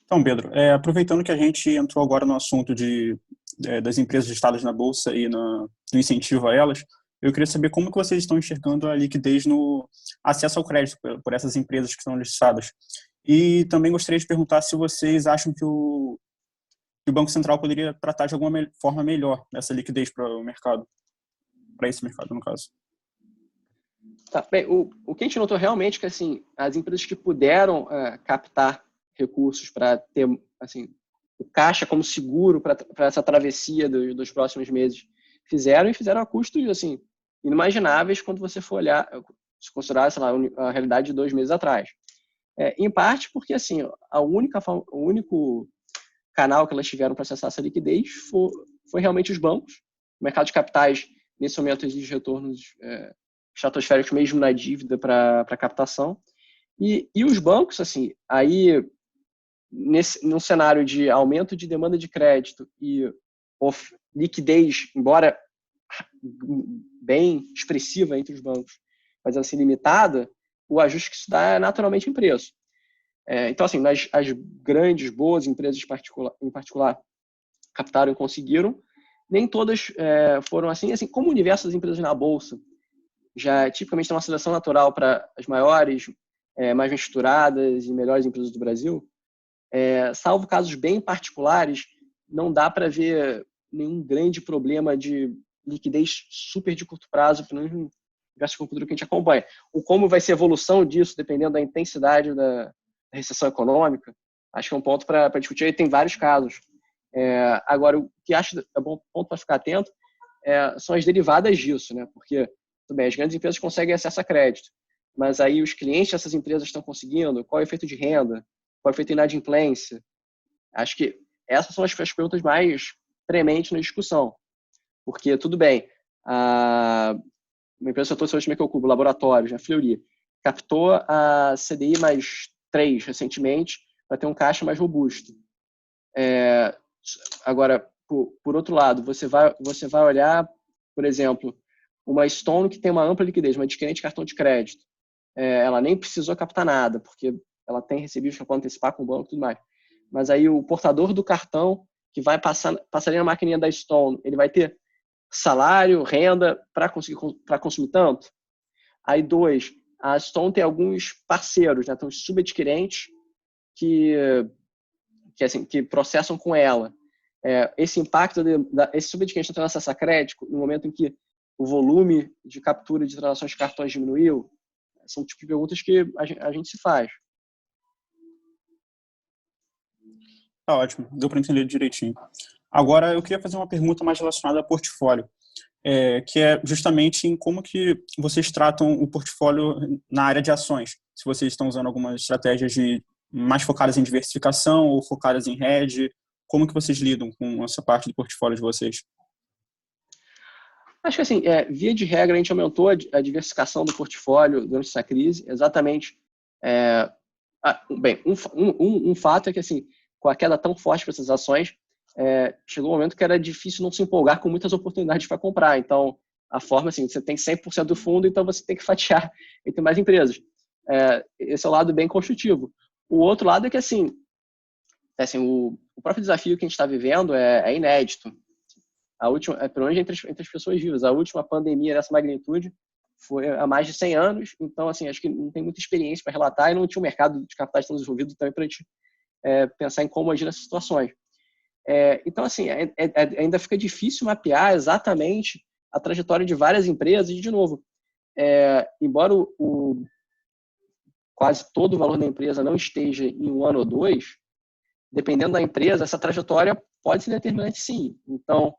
Então, Pedro, aproveitando que a gente entrou agora no assunto das empresas listadas na Bolsa e do incentivo a elas, eu queria saber como que vocês estão enxergando a liquidez no acesso ao crédito por essas empresas que estão listadas. E também gostaria de perguntar se vocês acham que o Banco Central poderia tratar de alguma forma melhor essa liquidez para o mercado, para esse mercado, no caso. Tá, bem, o que a gente notou realmente é que assim, as empresas que puderam captar recursos para ter assim, o caixa como seguro para essa travessia dos próximos meses fizeram a custos assim, inimagináveis quando você for olhar, se considerar, sei lá, a realidade de 2 meses atrás. Em parte porque assim, o único canal que elas tiveram para acessar essa liquidez foi realmente os bancos. O mercado de capitais, nesse momento, exige retornos estratosféricos mesmo na dívida para captação. E os bancos, assim, aí, num cenário de aumento de demanda de crédito e liquidez, embora bem expressiva entre os bancos, mas assim, limitada, o ajuste que isso dá é naturalmente em preço. Então, assim, as grandes, boas empresas em particular captaram e conseguiram. Nem todas foram assim. Assim, como o universo das empresas na Bolsa já tipicamente tem uma seleção natural para as maiores, mais bem estruturadas e melhores empresas do Brasil, salvo casos bem particulares, não dá para ver nenhum grande problema de liquidez super de curto prazo, pelo menos no universo de computador que a gente acompanha. O como vai ser a evolução disso, dependendo da intensidade da recessão econômica, acho que é um ponto para discutir. Aí tem vários casos. Agora, o que acho é bom ponto para ficar atento são as derivadas disso, né? Porque, tudo bem, as grandes empresas conseguem acesso a crédito, mas aí os clientes dessas empresas estão conseguindo, qual é o efeito de renda, qual é o efeito de inadimplência? Acho que essas são as perguntas mais prementes na discussão. Porque, tudo bem, uma empresa que eu cubo, laboratórios, a Fleury, captou a CDI mais 3 recentemente para ter um caixa mais robusto. Agora, por outro lado, você vai olhar, por exemplo, uma Stone que tem uma ampla liquidez, uma adquirente de cartão de crédito. Ela nem precisou captar nada, porque ela tem recebíveis que ela pode antecipar com o banco e tudo mais. Mas aí o portador do cartão que vai passaria na maquininha da Stone, ele vai ter salário, renda para consumir tanto? Aí, 2, a Stone tem alguns parceiros, né? Então, os subadquirentes que processam com ela. Esse impacto esse subadquirente tendo acesso a crédito no momento em que o volume de captura de transações de cartões diminuiu, são tipo de perguntas que a gente se faz. Tá ótimo, deu para entender direitinho. Agora, eu queria fazer uma pergunta mais relacionada ao portfólio, que é justamente em como que vocês tratam o portfólio na área de ações. Se vocês estão usando algumas estratégias mais focadas em diversificação ou focadas em hedge, como que vocês lidam com essa parte do portfólio de vocês? Acho que, assim, via de regra, a gente aumentou a diversificação do portfólio durante essa crise, exatamente. Bem, um fato é que, assim, com a queda tão forte para essas ações, chegou um momento que era difícil não se empolgar com muitas oportunidades para comprar. Então, a forma, assim, você tem 100% do fundo, então você tem que fatiar entre mais empresas. Esse é o lado bem construtivo. O outro lado é que, assim, o próprio desafio que a gente está vivendo é inédito. Pelo menos entre as pessoas vivas, a última pandemia dessa magnitude foi há mais de 100 anos, então, assim, acho que não tem muita experiência para relatar e não tinha um mercado de capitais tão desenvolvido também para a gente pensar em como agir nessas situações. Então, assim, ainda fica difícil mapear exatamente a trajetória de várias empresas e, de novo, embora quase todo o valor da empresa não esteja em 1 ano ou 2, dependendo da empresa, essa trajetória pode ser determinante, sim. Então,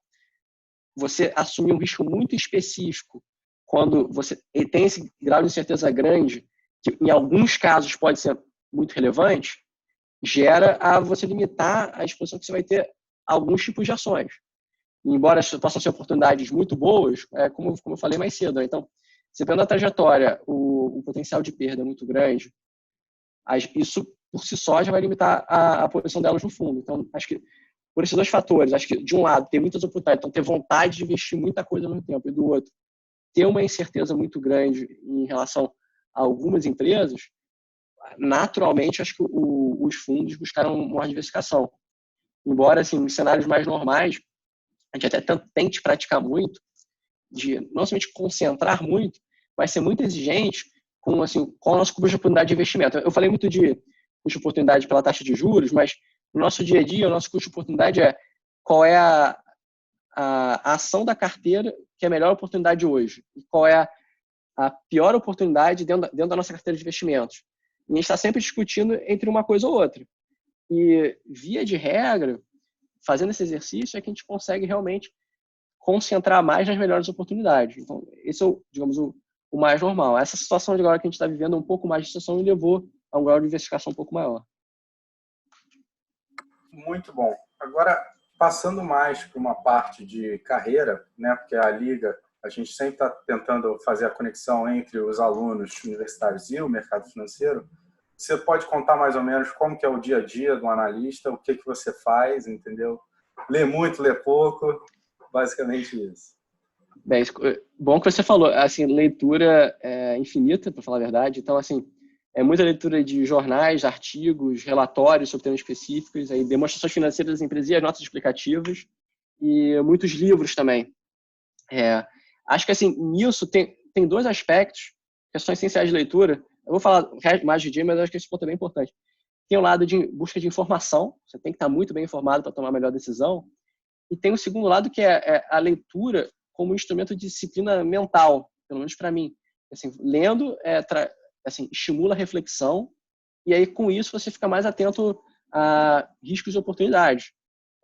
você assumir um risco muito específico quando você tem esse grau de incerteza grande, que em alguns casos pode ser muito relevante, gera a você limitar a exposição que você vai ter a alguns tipos de ações. E embora possam ser oportunidades muito boas, como eu falei mais cedo, né? Então, se pela trajetória o potencial de perda é muito grande, isso por si só já vai limitar a posição delas no fundo. Então, acho que por esses 2 fatores, acho que de um lado ter muitas oportunidades, então ter vontade de investir muita coisa ao mesmo tempo, e do outro ter uma incerteza muito grande em relação a algumas empresas, naturalmente acho que os fundos buscaram uma diversificação. Embora, assim, em cenários mais normais, a gente até tente praticar muito, de não somente concentrar muito, mas ser muito exigente com, assim, qual é o nosso custo de oportunidade de investimento. Eu falei muito de custo de oportunidade pela taxa de juros, mas no nosso dia a dia, o nosso custo de oportunidade qual é a ação da carteira que é a melhor oportunidade hoje e qual é a pior oportunidade dentro da nossa carteira de investimentos. E a gente está sempre discutindo entre uma coisa ou outra. E, via de regra, fazendo esse exercício é que a gente consegue realmente concentrar mais nas melhores oportunidades. Então, esse é, digamos, o mais normal. Essa situação de agora que a gente está vivendo, um pouco mais de situação, e levou a um grau de diversificação um pouco maior. Muito bom. Agora, passando mais para uma parte de carreira, né, porque a Liga, a gente sempre está tentando fazer a conexão entre os alunos universitários e o mercado financeiro. Você pode contar mais ou menos como que é o dia a dia do analista, o que você faz, entendeu? Lê muito, lê pouco, basicamente isso. Bem, bom que você falou, assim, leitura é infinita, para falar a verdade. Então, assim, muita leitura de jornais, artigos, relatórios sobre temas específicos, aí demonstrações financeiras das empresas e as notas explicativas, e muitos livros também. Acho que, assim, nisso tem 2 aspectos que são essenciais de leitura. Eu vou falar mais de dia, mas acho que esse ponto é bem importante. Tem o lado de busca de informação, você tem que estar muito bem informado para tomar a melhor decisão, e tem o segundo lado, que é a leitura como instrumento de disciplina mental, pelo menos para mim. Assim, lendo assim, estimula a reflexão, e aí com isso você fica mais atento a riscos e oportunidades.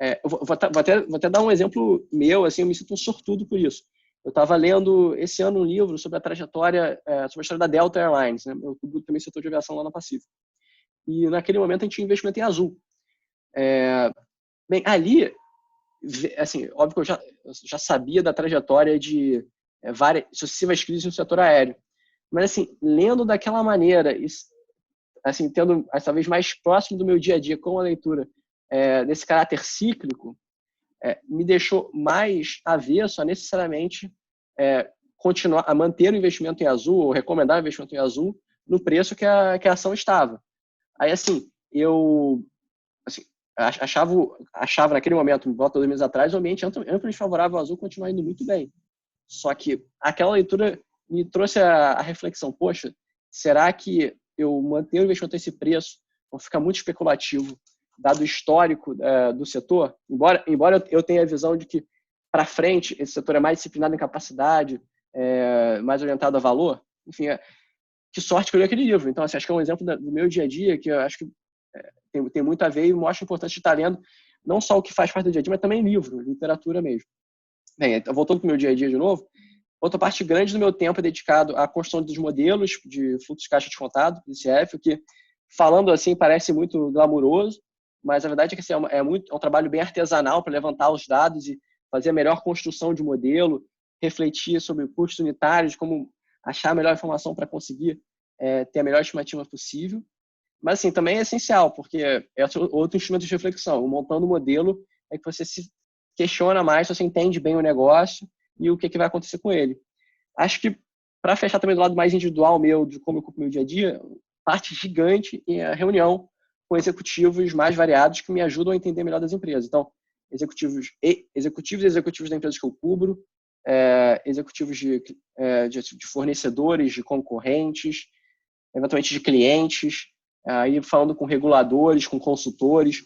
Eu vou até dar um exemplo meu, assim, eu me sinto um sortudo por isso. Eu estava lendo esse ano um livro sobre a trajetória, sobre a história da Delta Airlines, né? Eu cubro também setor de aviação lá na Pacífico. E naquele momento a gente tinha investimento em Azul. Bem, ali, assim, óbvio que eu já sabia da trajetória de várias sucessivas crises no setor aéreo. Mas, assim, lendo daquela maneira, assim, tendo talvez mais próximo do meu dia a dia com a leitura desse caráter cíclico, me deixou mais avesso a necessariamente continuar a manter o investimento em Azul ou recomendar o investimento em Azul no preço que a ação estava. Aí, assim, achava naquele momento, volta 2 meses atrás, o ambiente amplamente favorável ao Azul continuar indo muito bem. Só que aquela leitura me trouxe a reflexão, poxa, será que eu manter o investimento a esse preço não fica muito especulativo, dado o histórico do setor? Embora eu tenha a visão de que, para frente, esse setor é mais disciplinado em capacidade, mais orientado a valor, enfim, que sorte que eu li aquele livro. Então, assim, acho que é um exemplo do meu dia a dia, que eu acho que tem muito a ver e mostra a importância de estar lendo não só o que faz parte do dia a dia, mas também livro, literatura mesmo. Bem, voltando para o meu dia a dia de novo, outra parte grande do meu tempo é dedicado à construção dos modelos de fluxo de caixa descontado, DCF, o que, falando assim, parece muito glamuroso, mas a verdade é que assim, é um trabalho bem artesanal para levantar os dados e fazer a melhor construção de modelo, refletir sobre custos unitários, como achar a melhor informação para conseguir ter a melhor estimativa possível. Mas, assim, também é essencial, porque é outro instrumento de reflexão. Montando o modelo é que você se questiona mais, você entende bem o negócio e o que vai acontecer com ele. Acho que, para fechar também do lado mais individual meu, de como eu ocupo meu dia a dia, parte gigante é a reunião com executivos mais variados que me ajudam a entender melhor das empresas. Então, executivos e executivos da empresa que eu cubro, executivos de fornecedores, de concorrentes, eventualmente de clientes, aí falando com reguladores, com consultores,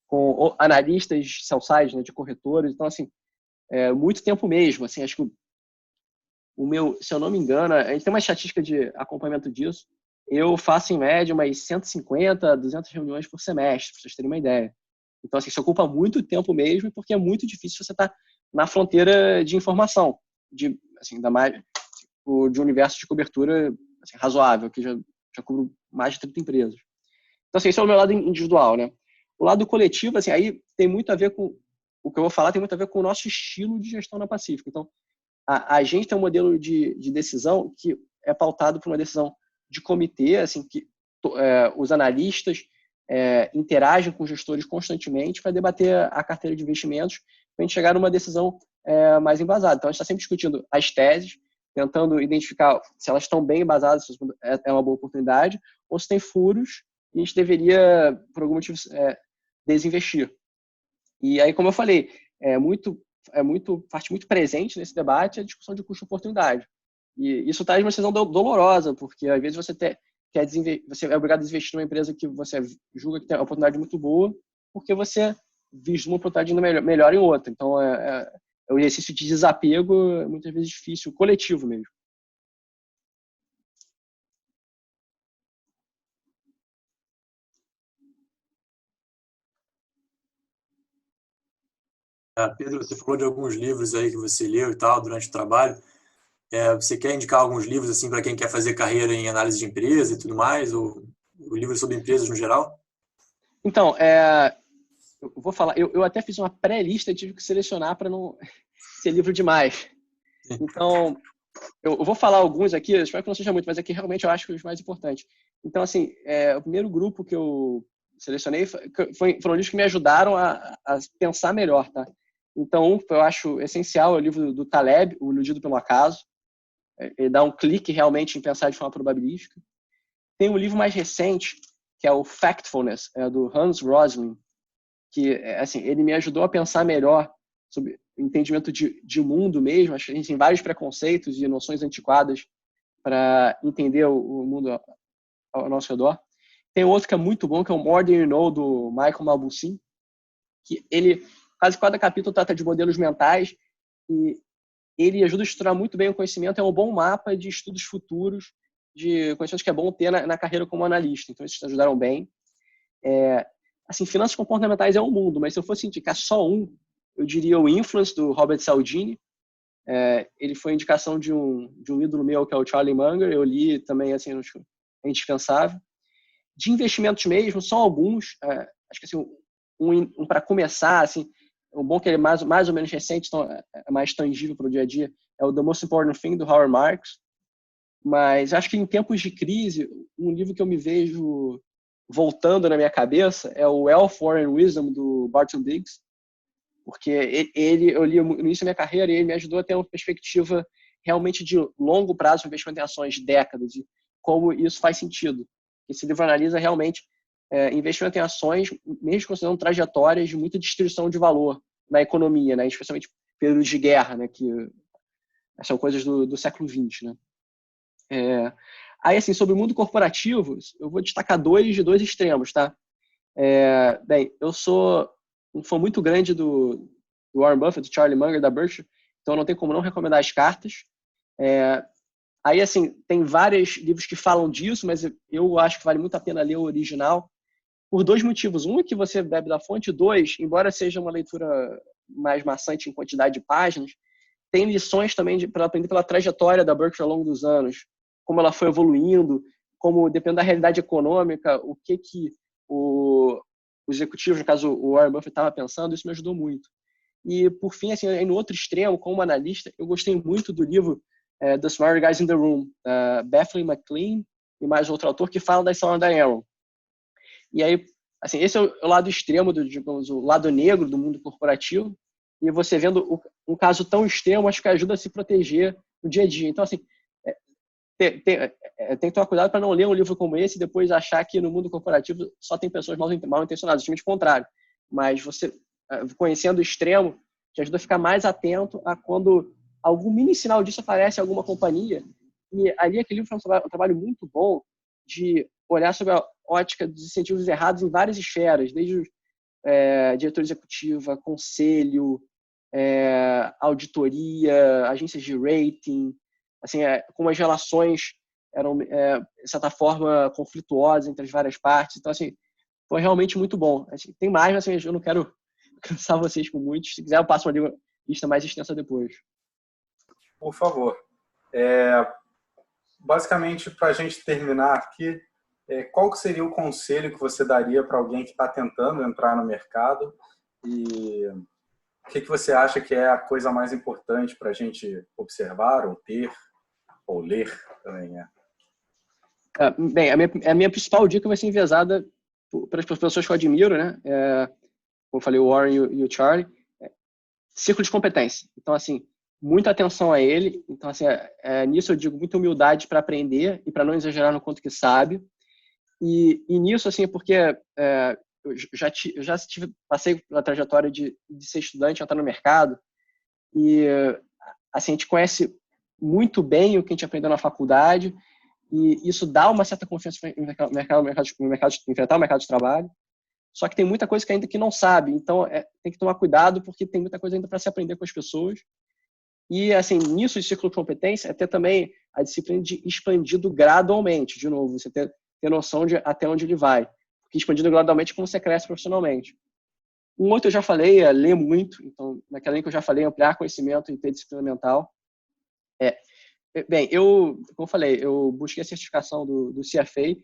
com analistas sell-side, né, de corretores. Então, assim, muito tempo mesmo. Assim, acho que o meu, se eu não me engano, a gente tem uma estatística de acompanhamento disso. Eu faço, em média, umas 150, 200 reuniões por semestre, para vocês terem uma ideia. Então, assim, isso ocupa muito tempo mesmo, porque é muito difícil você estar na fronteira de informação, assim, de um universo de cobertura assim, razoável, que já cubro mais de 30 empresas. Então, assim, esse é o meu lado individual, né? O lado coletivo, assim, aí tem muito a ver com o que eu vou falar, tem muito a ver com o nosso estilo de gestão na Pacífico. Então, a gente tem um modelo de decisão que é pautado por uma decisão de comitê, assim, que os analistas interagem com os gestores constantemente para debater a carteira de investimentos para a gente chegar numa decisão mais embasada. Então, a gente está sempre discutindo as teses, tentando identificar se elas estão bem embasadas, se é uma boa oportunidade, ou se tem furos e a gente deveria, por algum motivo, desinvestir. E aí, como eu falei, parte muito presente nesse debate a discussão de custo-oportunidade. E isso traz uma decisão dolorosa, porque às vezes você é obrigado a investir numa empresa que você julga que tem uma oportunidade muito boa, porque você vislumbra uma oportunidade ainda melhor em outra. Então, o exercício de desapego muitas vezes difícil, coletivo mesmo. Pedro, você falou de alguns livros aí que você leu e tal durante o trabalho. Você quer indicar alguns livros assim para quem quer fazer carreira em análise de empresa e tudo mais, ou livros sobre empresas no geral? Então, eu vou falar. Eu até fiz uma pré-lista e tive que selecionar para não ser livro demais. Então, eu vou falar alguns aqui, espero que não seja muito, mas aqui realmente eu acho que os mais importantes. Então, assim, o primeiro grupo que eu selecionei foram livros que me ajudaram a pensar melhor, tá? Então, um que eu acho essencial é o livro do Taleb, O Iludido pelo Acaso. Ele dá um clique realmente em pensar de forma probabilística. Tem um livro mais recente, que é o Factfulness, do Hans Rosling, que assim, ele me ajudou a pensar melhor sobre o entendimento de mundo mesmo. A gente tem vários preconceitos e noções antiquadas para entender o mundo ao nosso redor. Tem outro que é muito bom, que é o More Than You Know, do Michael Malbussin, que ele, quase cada capítulo trata de modelos mentais e ele ajuda a estruturar muito bem o conhecimento. É um bom mapa de estudos futuros, de conhecimentos que é bom ter na carreira como analista. Então, esses ajudaram bem. Assim, finanças comportamentais é um mundo, mas se eu fosse indicar só um, eu diria o Influence, do Robert Cialdini. Ele foi indicação de um ídolo meu, que é o Charlie Munger. Eu li também, assim, é indispensável. De investimentos mesmo, só alguns. Acho que assim, um para começar, assim, o bom é que ele é mais ou menos recente, então é mais tangível para o dia a dia, é o The Most Important Thing, do Howard Marks. Mas acho que em tempos de crise, um livro que eu me vejo voltando na minha cabeça é o Wealth, War and Wisdom, do Barton Biggs, porque eu li no início da minha carreira e ele me ajudou a ter uma perspectiva realmente de longo prazo, investimento em ações, de décadas, e como isso faz sentido. Esse livro analisa realmente investimento em ações, mesmo considerando trajetórias de muita distribuição de valor na economia, né? Especialmente períodos de guerra, né? Que são coisas do século XX, né? Aí, assim, sobre o mundo corporativo, eu vou destacar dois extremos, tá? Bem, eu sou um fã muito grande do Warren Buffett, do Charlie Munger, da Berkshire, então não tem como não recomendar as cartas. Aí, assim, tem vários livros que falam disso, mas eu acho que vale muito a pena ler o original, por dois motivos. Um é que você bebe da fonte, dois, embora seja uma leitura mais maçante em quantidade de páginas, tem lições também para aprender pela trajetória da Berkshire ao longo dos anos, como ela foi evoluindo, como, dependendo da realidade econômica, o que os executivos, no caso o Warren Buffett, estava pensando, isso me ajudou muito. E, por fim, assim, no outro extremo, como analista, eu gostei muito do livro The Smarter Guys in the Room, Bethlen McLean e mais outro autor, que fala da história da Enron. E aí, assim, esse é o lado extremo, digamos, o lado negro do mundo corporativo, e você vendo um caso tão extremo, acho que ajuda a se proteger no dia a dia. Então, assim, tem que tomar cuidado para não ler um livro como esse e depois achar que no mundo corporativo só tem pessoas mal intencionadas, justamente o contrário. Mas você, conhecendo o extremo, te ajuda a ficar mais atento a quando algum mini sinal disso aparece em alguma companhia. E ali aquele livro foi um trabalho muito bom de olhar sobre a ótica dos incentivos errados em várias esferas, desde diretoria executiva, conselho, auditoria, agências de rating, assim, como as relações eram, de certa forma, conflituosas entre as várias partes. Então, assim, foi realmente muito bom. Assim, tem mais, mas assim, eu não quero cansar vocês com muitos. Se quiser, eu passo uma lista mais extensa depois. Por favor. Basicamente, para a gente terminar aqui, qual que seria o conselho que você daria para alguém que está tentando entrar no mercado? E o que você acha que é a coisa mais importante para a gente observar, ou ter, ou ler também? Bem, a minha principal dica vai ser enviesada para as pessoas que eu admiro, né? Como eu falei, o Warren e o Charlie. Círculo de competência. Então, assim, muita atenção a ele. Então, assim, nisso eu digo muita humildade para aprender e para não exagerar no quanto que sabe. E nisso, assim, porque eu já passei pela trajetória de ser estudante, entrar no mercado, e assim, a gente conhece muito bem o que a gente aprendeu na faculdade, e isso dá uma certa confiança em enfrentar o mercado de trabalho. Só que tem muita coisa que ainda que não sabe, então tem que tomar cuidado, porque tem muita coisa ainda para se aprender com as pessoas. E, assim, nisso de ciclo de competência, é ter também a disciplina de expandido gradualmente. De novo, você ter noção de até onde ele vai. Porque expandido gradualmente é como você cresce profissionalmente. Um outro eu já falei, é ler muito. Então, naquela linha que eu já falei, ampliar conhecimento e ter disciplina mental. Bem, como eu falei, eu busquei a certificação do CFA.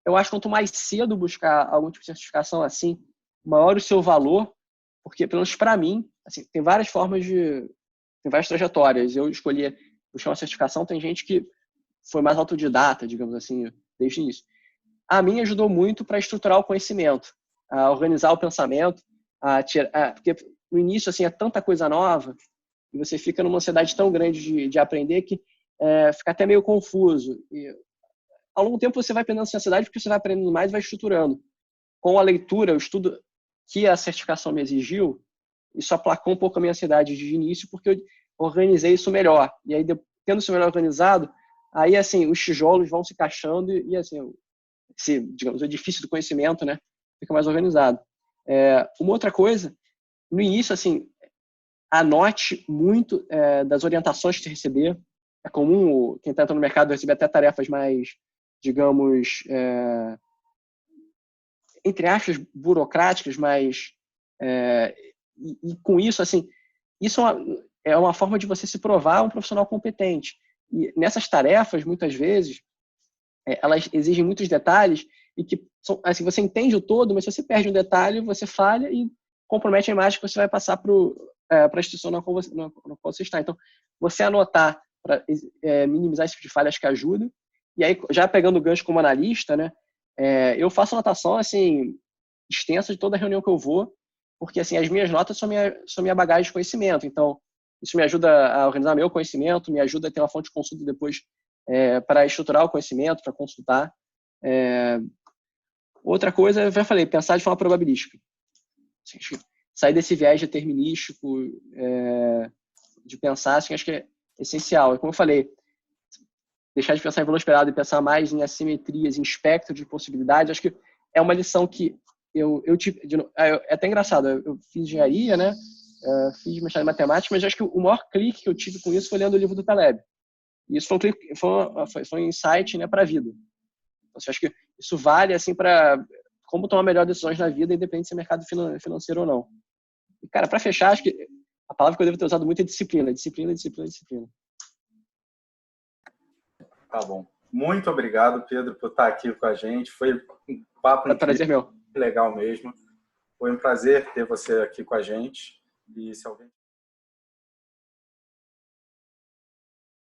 Eu acho que quanto mais cedo buscar algum tipo de certificação assim, maior o seu valor, porque, pelo menos para mim, assim, tem várias formas tem várias trajetórias. Eu escolhi buscar uma certificação, tem gente que foi mais autodidata, digamos assim, desde o início. A minha ajudou muito para estruturar o conhecimento, a organizar o pensamento, porque no início, assim, é tanta coisa nova e você fica numa ansiedade tão grande de aprender que fica até meio confuso. E, ao longo do tempo, você vai aprendendo essa ansiedade porque você vai aprendendo mais e vai estruturando. Com a leitura, o estudo que a certificação me exigiu, isso aplacou um pouco a minha ansiedade de início, porque eu organizei isso melhor. E aí, tendo isso melhor organizado, aí, assim, os tijolos vão se encaixando e assim, digamos, o edifício do conhecimento, né, fica mais organizado. Uma outra coisa, no início, assim, anote muito das orientações que você receber. É comum quem está entrando no mercado receber até tarefas mais, digamos, entre aspas, burocráticas, mas e com isso, assim, isso é uma forma de você se provar um profissional competente. E nessas tarefas, muitas vezes, elas exigem muitos detalhes e que, assim, você entende o todo, mas se você perde um detalhe, você falha e compromete a imagem que você vai passar para a instituição na qual você está. Então, você anotar para minimizar esse tipo de falhas que ajuda. E aí, já pegando o gancho como analista, né, eu faço anotação, assim, extensa de toda reunião que eu vou, porque, assim, as minhas notas são minha bagagem de conhecimento. Então, isso me ajuda a organizar meu conhecimento, me ajuda a ter uma fonte de consulta depois para estruturar o conhecimento, para consultar. Outra coisa, eu já falei, pensar de forma probabilística. Assim, sair desse viés determinístico, de pensar, assim, acho que é essencial. Como eu falei, deixar de pensar em valor esperado e pensar mais em assimetrias, em espectro de possibilidades, acho que é uma lição que eu tive. É até engraçado, eu fiz engenharia, né? Fiz mestrado em matemática, mas acho que o maior clique que eu tive com isso foi lendo o livro do Taleb. E isso foi um clique, foi um insight, né, para a vida. Então, acho que isso vale assim para como tomar melhores decisões na vida, independente se é mercado financeiro ou não. E, cara, para fechar, acho que a palavra que eu devo ter usado muito é disciplina. Disciplina. Tá bom. Muito obrigado, Pedro, por estar aqui com a gente. Foi um papo prazer meu. legal mesmo. Foi um prazer ter você aqui com a gente. E se alguém